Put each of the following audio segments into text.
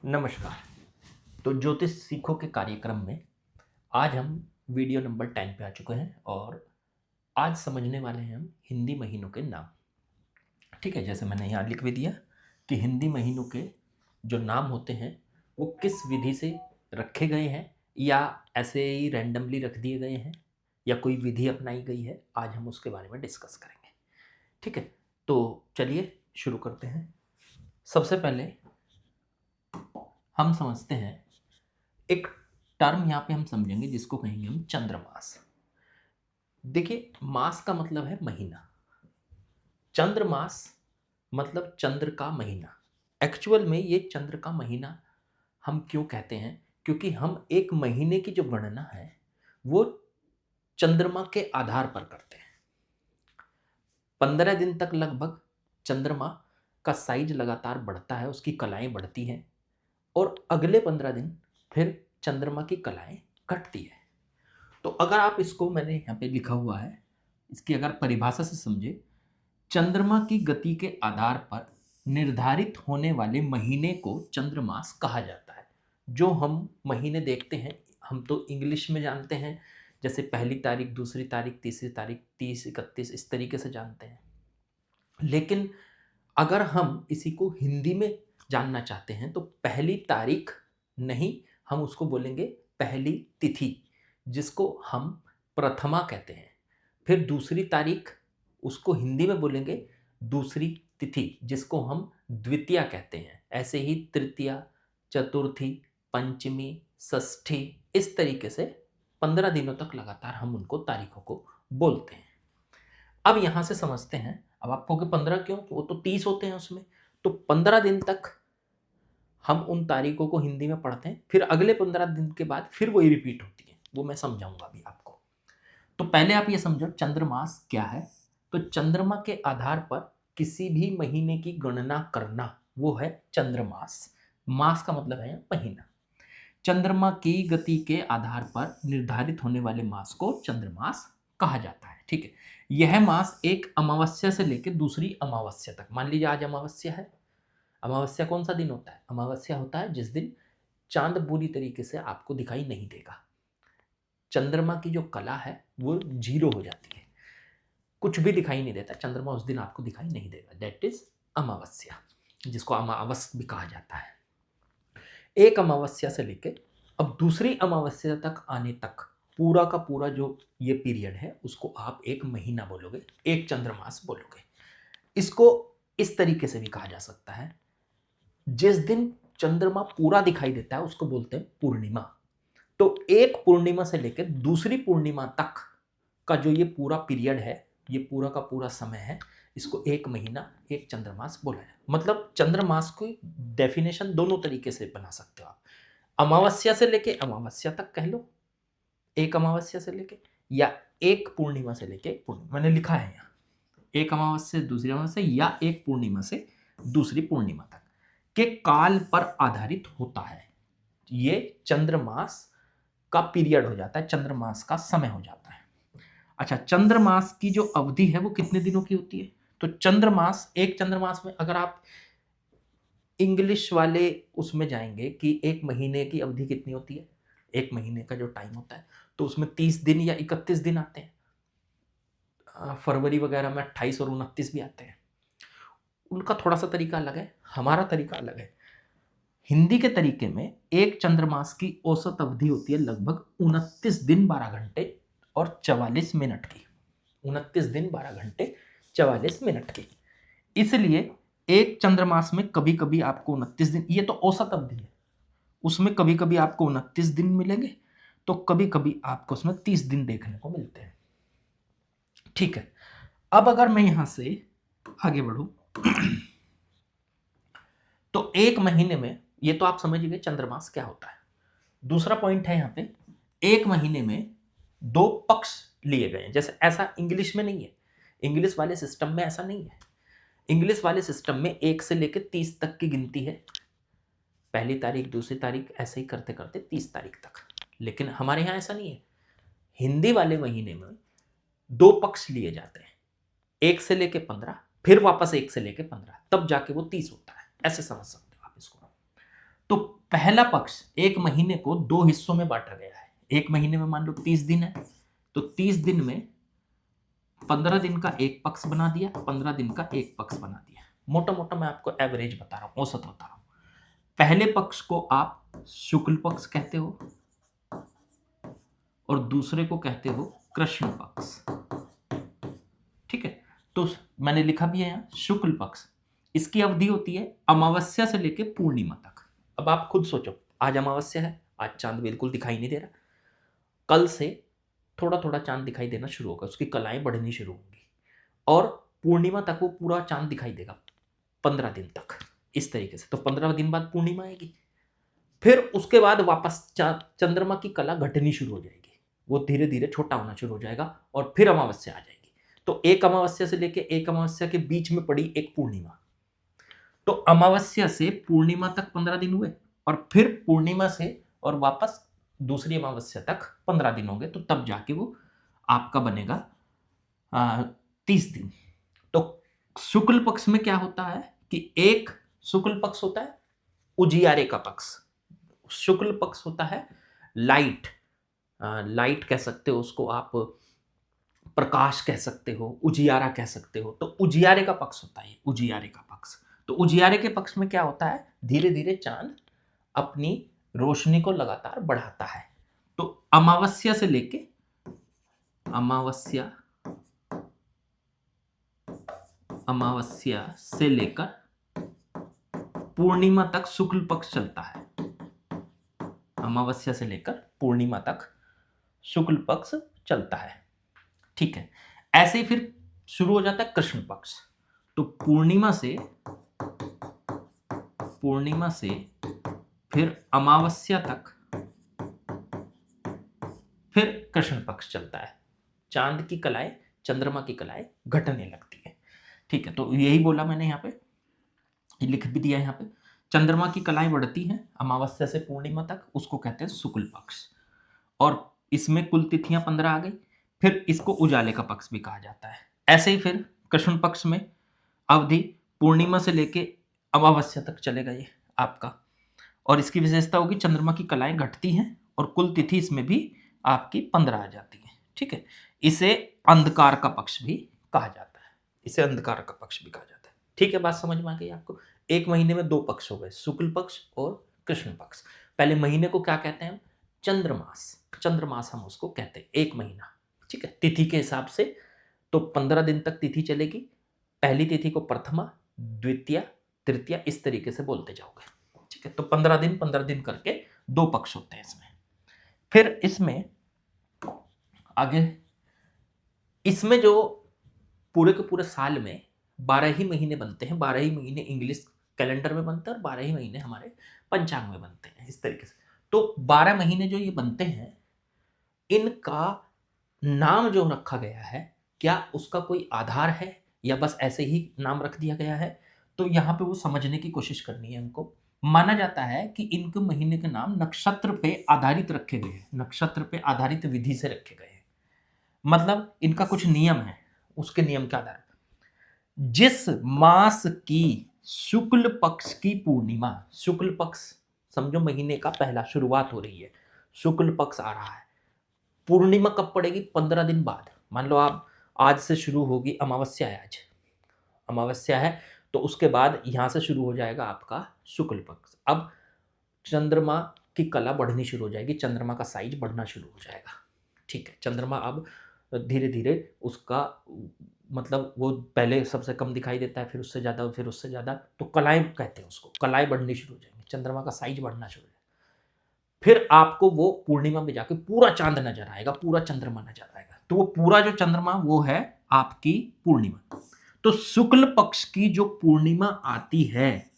नमस्कार। तो ज्योतिष सीखो के कार्यक्रम में आज हम वीडियो नंबर 10 पे आ चुके हैं और आज समझने वाले हैं हम हिंदी महीनों के नाम। ठीक है, जैसे मैंने यहाँ लिख भी दिया कि हिंदी महीनों के जो नाम होते हैं वो किस विधि से रखे गए हैं या ऐसे ही रैंडमली रख दिए गए हैं या कोई विधि अपनाई गई है, आज हम उसके बारे में डिस्कस करेंगे। ठीक है, तो चलिए शुरू करते हैं। सबसे पहले हम समझते हैं एक टर्म यहाँ पे हम समझेंगे जिसको कहेंगे हम चंद्रमास। देखिए, मास का मतलब है महीना, चंद्रमास मतलब चंद्र का महीना। एक्चुअल में ये चंद्र का महीना हम क्यों कहते हैं, क्योंकि हम एक महीने की जो गणना है वो चंद्रमा के आधार पर करते हैं। 15 दिन तक लगभग चंद्रमा का साइज लगातार बढ़ता है, उसकी कलाएं बढ़ती हैं और अगले 15 दिन फिर चंद्रमा की कलाएं घटती है। तो अगर आप इसको, मैंने यहाँ पे लिखा हुआ है, इसकी अगर परिभाषा से समझे, चंद्रमा की गति के आधार पर निर्धारित होने वाले महीने को चंद्रमास कहा जाता है। जो हम महीने देखते हैं हम तो इंग्लिश में जानते हैं, जैसे पहली तारीख, दूसरी तारीख, तीसरी तारीख, 30, 31, इस तरीके से जानते हैं। लेकिन अगर हम इसी को हिंदी में जानना चाहते हैं तो पहली तारीख नहीं, हम उसको बोलेंगे पहली तिथि, जिसको हम प्रथमा कहते हैं। फिर दूसरी तारीख, उसको हिंदी में बोलेंगे दूसरी तिथि, जिसको हम द्वितीया कहते हैं। ऐसे ही तृतीया, चतुर्थी, पंचमी, षष्ठी, इस तरीके से 15 दिनों तक लगातार हम उनको तारीखों को बोलते हैं। अब यहां से समझते हैं, अब आप कहोगे 15 क्यों, वो तो 30 होते हैं उसमें। तो 15 दिन तक हम उन तारीखों को हिंदी में पढ़ते हैं, फिर अगले 15 दिन के बाद फिर वही रिपीट होती है, वो मैं समझाऊंगा अभी आपको। तो पहले आप ये समझो चंद्रमास क्या है। तो चंद्रमा के आधार पर किसी भी महीने की गणना करना वो है चंद्रमास। मास का मतलब है महीना। चंद्रमा की गति के आधार पर निर्धारित होने वाले मास को चंद्रमास कहा जाता है। ठीक है, यह मास एक अमावस्या से लेकर दूसरी अमावस्या तक, मान लीजिए आज अमावस्या है। अमावस्या कौन सा दिन होता है? अमावस्या होता है जिस दिन चांद पूरी तरीके से आपको दिखाई नहीं देगा, चंद्रमा की जो कला है वो जीरो हो जाती है, कुछ भी दिखाई नहीं देता, चंद्रमा उस दिन आपको दिखाई नहीं देगा। दैट इज अमावस्या, जिसको अमावस भी कहा जाता है। एक अमावस्या से लेके अब दूसरी अमावस्या तक आने तक पूरा का पूरा जो ये पीरियड है उसको आप एक महीना बोलोगे, एक चंद्रमास बोलोगे। इसको इस तरीके से भी कहा जा सकता है, जिस दिन चंद्रमा पूरा दिखाई देता है उसको बोलते हैं पूर्णिमा। तो एक पूर्णिमा से लेकर दूसरी पूर्णिमा तक का जो ये पूरा पीरियड है, ये पूरा का पूरा समय है, इसको एक महीना, एक चंद्रमास बोला है। मतलब चंद्रमास को डेफिनेशन दोनों तरीके से बना सकते हो आप। अमावस्या से लेके अमावस्या तक कह लो, एक अमावस्या से लेके, या एक पूर्णिमा से लेके एक पूर्णिमा। मैंने लिखा है यहाँ, एक अमावस्या से दूसरी अमावस्या या एक पूर्णिमा से दूसरी पूर्णिमा तक के काल पर आधारित होता है। ये चंद्रमास का पीरियड हो जाता है, चंद्रमास का समय हो जाता है। अच्छा, चंद्रमास की जो अवधि है वो कितने दिनों की होती है? तो चंद्रमास, एक चंद्रमास में अगर आप इंग्लिश वाले उसमें जाएंगे कि एक महीने की अवधि कितनी होती है, एक महीने का जो टाइम होता है, तो उसमें 30 दिन या 31 दिन आते हैं। फरवरी वगैरह में 28 और 29 भी आते हैं। उनका थोड़ा सा तरीका अलग है, हमारा तरीका अलग है। हिंदी के तरीके में एक चंद्रमास की औसत अवधि होती है लगभग 29 दिन 12 घंटे और 44 मिनट की। 29 दिन 12 घंटे 44 मिनट की। इसलिए एक चंद्रमास में कभी कभी आपको 29 दिन, ये तो औसत अवधि है, उसमें कभी कभी आपको 29 दिन मिलेंगे, तो कभी कभी आपको उसमें 30 दिन देखने को मिलते हैं। ठीक है, अब अगर मैं यहां से आगे बढ़ूं तो एक महीने में, ये तो आप समझ गए चंद्रमास क्या होता है। दूसरा पॉइंट है यहाँ पे, एक महीने में दो पक्ष लिए गए हैं। जैसे ऐसा इंग्लिश में नहीं है, इंग्लिश वाले सिस्टम में ऐसा नहीं है। इंग्लिश वाले सिस्टम में 1 से लेकर 30 तक की गिनती है, पहली तारीख, दूसरी तारीख, ऐसे ही करते करते 30 तारीख तक। लेकिन हमारे यहाँ ऐसा नहीं है। हिंदी वाले महीने में दो पक्ष लिए जाते हैं, 1 से लेकर 15, फिर वापस 1 से लेकर 15, तब जाके वो 30 होता है। ऐसे समझ सकते हो आप इसको। तो पहला पक्ष एक महीने को 2 हिस्सों में बांटा गया है। एक महीने में मान लो 30 दिन है, तो 30 दिन में 15 दिन का एक पक्ष बना दिया, 15 दिन का एक पक्ष बना दिया। मोटा मोटा मैं आपको एवरेज बता रहा हूं, औसत बता रहा हूं। पहले पक्ष को आप शुक्ल पक्ष कहते हो और दूसरे को कहते हो कृष्ण पक्ष। ठीक है, तो मैंने लिखा भी है यहां शुक्ल पक्ष। इसकी अवधि होती है अमावस्या से लेकर पूर्णिमा तक। अब आप खुद सोचो, आज अमावस्या है, आज चांद बिल्कुल दिखाई नहीं दे रहा, कल से थोड़ा थोड़ा चांद दिखाई देना शुरू होगा, उसकी कलाएं बढ़नी शुरू होंगी और पूर्णिमा तक वो पूरा चांद दिखाई देगा 15 दिन तक, इस तरीके से। तो 15 दिन बाद पूर्णिमा आएगी, फिर उसके बाद वापस चंद्रमा की कला घटनी शुरू हो जाएगी, वो धीरे धीरे छोटा होना शुरू हो जाएगा और फिर अमावस्या आ जाएगी। तो एक अमावस्या से लेके एक अमावस्या के बीच में पड़ी एक पूर्णिमा, तो अमावस्या से पूर्णिमा तक 15 दिन हुए और फिर पूर्णिमा से और वापस दूसरी अमावस्या तक 15 दिन होंगे, तो तब जाके वो आपका बनेगा 30 दिन। तो शुक्ल पक्ष में क्या होता है कि एक शुक्ल पक्ष होता है उजियारे का पक्ष, शुक्ल पक्ष होता है लाइट, लाइट कह सकते हो उसको आप, प्रकाश कह सकते हो, उजियारा कह सकते हो। तो उजियारे का पक्ष होता है उजियारे का पक्ष। तो उजियारे के पक्ष में क्या होता है, धीरे धीरे चांद अपनी रोशनी को लगातार बढ़ाता है। तो अमावस्या से लेके अमावस्या से लेकर पूर्णिमा तक शुक्ल पक्ष चलता है। अमावस्या से लेकर पूर्णिमा तक शुक्ल पक्ष चलता है। ठीक है, ऐसे ही फिर शुरू हो जाता है कृष्ण पक्ष। तो पूर्णिमा से फिर अमावस्या तक फिर कृष्ण पक्ष चलता है। चांद की कलाएं, चंद्रमा की कलाएं घटने लगती है। ठीक है, तो यही बोला मैंने, यहाँ पे लिख भी दिया। यहाँ पे चंद्रमा की कलाएं बढ़ती हैं अमावस्या से पूर्णिमा तक, उसको कहते हैं शुक्ल पक्ष। और इसमें कुल तिथियां 15 आ गई, फिर इसको उजाले का पक्ष भी कहा जाता है। ऐसे ही फिर कृष्ण पक्ष में अवधि पूर्णिमा से लेके अमावस्या तक चलेगा ये आपका, और इसकी विशेषता होगी चंद्रमा की कलाएं घटती हैं और कुल तिथि इसमें भी आपकी 15 आ जाती है। ठीक है, इसे अंधकार का पक्ष भी कहा जाता है, इसे अंधकार का पक्ष भी कहा जाता है। ठीक है, बात समझ में आ गई आपको। एक महीने में 2 पक्ष हो गए, शुक्ल पक्ष और कृष्ण पक्ष। पहले महीने को क्या कहते हैं, चंद्रमास, चंद्रमास हम उसको कहते हैं, एक महीना। ठीक है, तिथि के हिसाब से तो 15 दिन तक तिथि चलेगी। पहली तिथि को प्रथमा, द्वितीय, तृतीय, इस तरीके से बोलते जाओगे। ठीक है, तो 15 दिन करके 2 पक्ष होते हैं इसमें। फिर इसमें आगे, इसमें जो पूरे के पूरे साल में 12 ही महीने बनते हैं, 12 ही महीने इंग्लिश कैलेंडर में बनते हैं और 12 ही महीने हमारे पंचांग में बनते हैं, इस तरीके से। तो 12 महीने जो ये बनते हैं, इनका नाम जो रखा गया है, क्या उसका कोई आधार है या बस ऐसे ही नाम रख दिया गया है, तो यहाँ पे वो समझने की कोशिश करनी है हमको। माना जाता है कि इनके महीने के नाम नक्षत्र पे आधारित रखे गए हैं, नक्षत्र पे आधारित विधि से रखे गए हैं। मतलब इनका कुछ नियम है, उसके नियम के आधार, जिस मास की शुक्ल पक्ष की पूर्णिमा, शुक्ल पक्ष समझो महीने का पहला शुरुआत हो रही है, शुक्ल पक्ष आ रहा है, पूर्णिमा कब पड़ेगी, 15 दिन बाद। मान लो आप आज से शुरू होगी, अमावस्या है, आज अमावस्या है, तो उसके बाद यहां से शुरू हो जाएगा आपका शुक्ल पक्ष। अब चंद्रमा की कला बढ़नी शुरू हो जाएगी, चंद्रमा का साइज बढ़ना शुरू हो जाएगा। ठीक है, चंद्रमा अब धीरे धीरे उसका मतलब वो पहले सबसे कम दिखाई देता है, फिर उससे ज़्यादा, फिर उससे ज़्यादा, तो कलाएं कहते हैं उसको, कलाएं बढ़नी शुरू हो जाएंगी, चंद्रमा का साइज बढ़ना शुरू हो जाएगा। फिर आपको वो पूर्णिमा में जाके पूरा चांद नजर आएगा, पूरा चंद्रमा नजर आएगा। तो वो पूरा जो चंद्रमा वो है आपकी पूर्णिमा। तो शुक्ल पक्ष की जो पूर्णिमा आती है,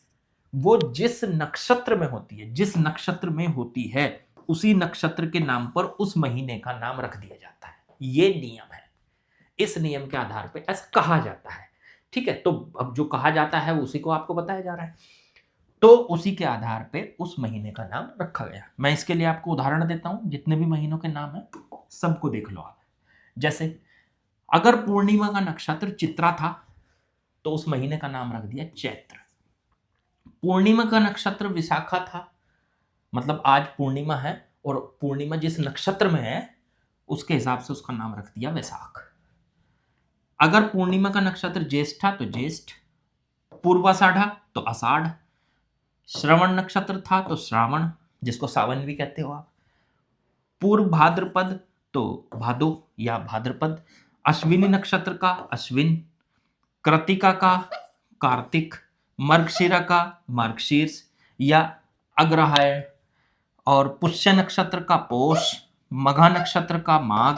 वो जिस नक्षत्र में होती है, जिस नक्षत्र में होती है, उसी नक्षत्र के नाम पर उस महीने का नाम रख दिया जाता है। ये नियम है, इस नियम के आधार पे ऐसा कहा जाता है। ठीक है, तो अब जो कहा जाता है उसी को आपको बताया जा रहा है, तो उसी के आधार पे उस महीने का नाम रखा गया। मैं इसके लिए आपको उदाहरण देता हूं, जितने भी महीनों के नाम है सबको देख लो आप। जैसे अगर पूर्णिमा का नक्षत्र चित्रा था, तो उस महीने का नाम रख दिया चैत्र। पूर्णिमा का नक्षत्र विशाखा था, मतलब आज पूर्णिमा है और पूर्णिमा जिस नक्षत्र में है उसके हिसाब से उसका नाम रख दिया वैशाख। अगर पूर्णिमा का नक्षत्र ज्येष्ठा तो ज्येष्ठ, पूर्वाषाढ़ा तो आषाढ़, श्रवण नक्षत्र था तो श्रावण, जिसको सावन भी कहते हो आप, पूर्व भाद्रपद तो भादो या भाद्रपद, अश्विनी नक्षत्र का अश्विन, कृतिका का कार्तिक, मर्गशिरा का मार्गशीर्ष या अग्रहायण, और पुष्य नक्षत्र का पोष, मघा नक्षत्र का माघ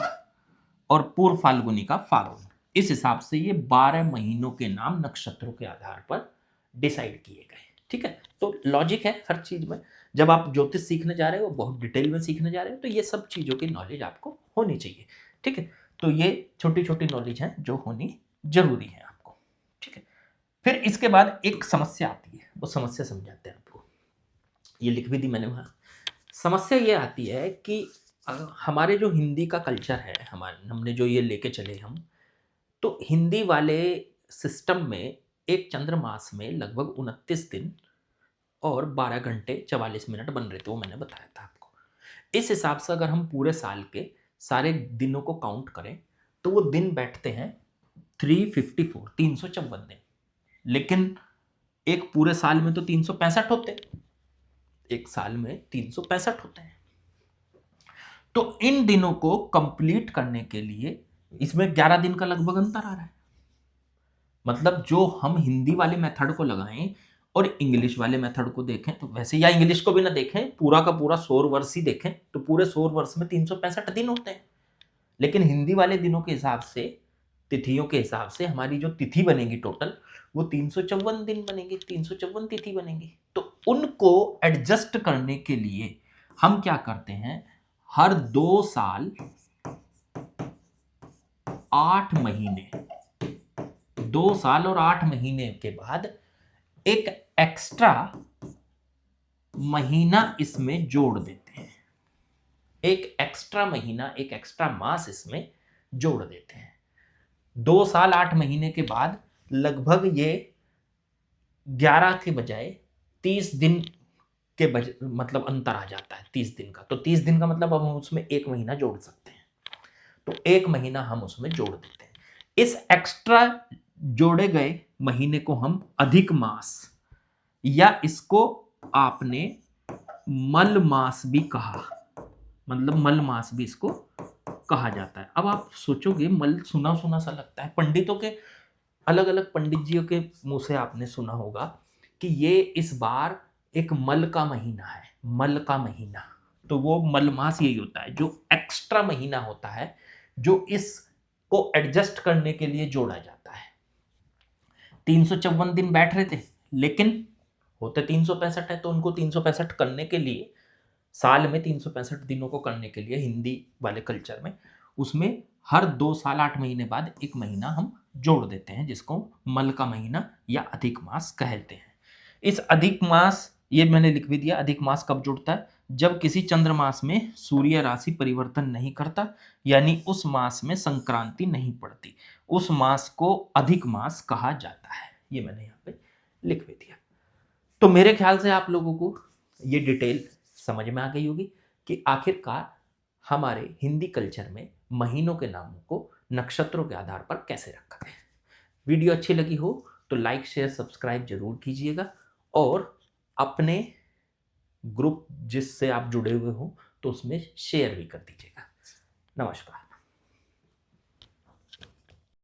और पूर्व फाल्गुनी का फाल्गुन। इस हिसाब से ये 12 महीनों के नाम नक्षत्रों के आधार पर डिसाइड किए गए। ठीक है, तो लॉजिक है हर चीज में। जब आप ज्योतिष सीखने जा रहे हो, बहुत डिटेल में सीखने जा रहे हो, तो ये सब चीजों की नॉलेज आपको होनी चाहिए। ठीक है, तो ये छोटी छोटी नॉलेज है जो होनी जरूरी है आपको। ठीक है, फिर इसके बाद एक समस्या आती है, वो समस्या समझाते हैं आपको, ये लिख भी दी मैंने वहां। समस्या ये आती है कि हमारे जो हिंदी का कल्चर है, हमारे हमने जो ये लेके चले हम, तो हिंदी वाले सिस्टम में एक चंद्रमास में लगभग 29 दिन और 12 घंटे 44 मिनट बन रहे थे, वो मैंने बताया था आपको। इस हिसाब से अगर हम पूरे साल के सारे दिनों को काउंट करें तो वो दिन बैठते हैं 354, 354 दिन। लेकिन एक पूरे साल में तो 365 होते, एक साल में 365 होते हैं। तो इन दिनों को कंप्लीट करने के लिए इसमें 11 दिन का लगभग अंतर आ रहा है। मतलब जो हम हिंदी वाले मेथड को लगाएं और इंग्लिश वाले मेथड को देखें तो वैसे, या इंग्लिश को भी ना देखें, पूरा का पूरा सौर वर्ष ही देखें तो पूरे सौर वर्ष में 365 दिन होते हैं। लेकिन हिंदी वाले दिनों के हिसाब से, तिथियों के हिसाब से हमारी जो तिथि बनेगी टोटल, वो 354 दिन बनेगी, 354 तिथि बनेगी। तो उनको एडजस्ट करने के लिए हम क्या करते हैं, हर 2 साल 8 महीने, 2 साल और 8 महीने के बाद एक एक्स्ट्रा महीना इसमें जोड़ देते हैं, एक एक्स्ट्रा महीना, एक एक्स्ट्रा मास इसमें जोड़ देते हैं। 2 साल 8 महीने के बाद लगभग ये 11 के बजाय 30 दिन के मतलब अंतर आ जाता है, 30 दिन का। तो 30 दिन का मतलब अब हम उसमें एक महीना जोड़ सकते हैं, तो एक महीना हम उसमें जोड़ देते हैं। इस एक्स्ट्रा जोड़े गए महीने को हम अधिक मास, या इसको आपने मल मास भी कहा, मतलब मल मास भी इसको कहा जाता है। अब आप सोचोगे, मल सुना सुना सा लगता है, पंडितों के अलग अलग पंडित जियों के मुंह से आपने सुना होगा कि ये इस बार एक मल का महीना है, मल का महीना। तो वो मल मास यही होता है, जो एक्स्ट्रा महीना होता है, जो इसको एडजस्ट करने के लिए जोड़ा जाता है। 354 दिन बैठ रहे थे, लेकिन होते 365 है, तो उनको 365 करने के लिए, साल में 365 दिनों को करने के लिए हिंदी वाले कल्चर में, उसमें हर 2 साल 8 महीने बाद एक महीना हम जोड़ देते हैं, जिसको मल का महीना या अधिक मास कहते हैं। इस अधिक मास, ये मैंने लिख भी दिया, अधिक मास कब जुड़ता है, जब किसी चंद्रमास में सूर्य राशि परिवर्तन नहीं करता, यानी उस मास में संक्रांति नहीं पड़ती, उस मास को अधिक मास कहा जाता है। ये मैंने यहाँ पे लिख भी दिया। तो मेरे ख्याल से आप लोगों को ये डिटेल समझ में आ गई होगी कि आखिरकार हमारे हिंदी कल्चर में महीनों के नामों को नक्षत्रों के आधार पर कैसे रखा है। वीडियो अच्छी लगी हो तो लाइक शेयर सब्सक्राइब जरूर कीजिएगा, और अपने ग्रुप जिससे आप जुड़े हुए हो तो उसमें शेयर भी कर दीजिएगा। नमस्कार।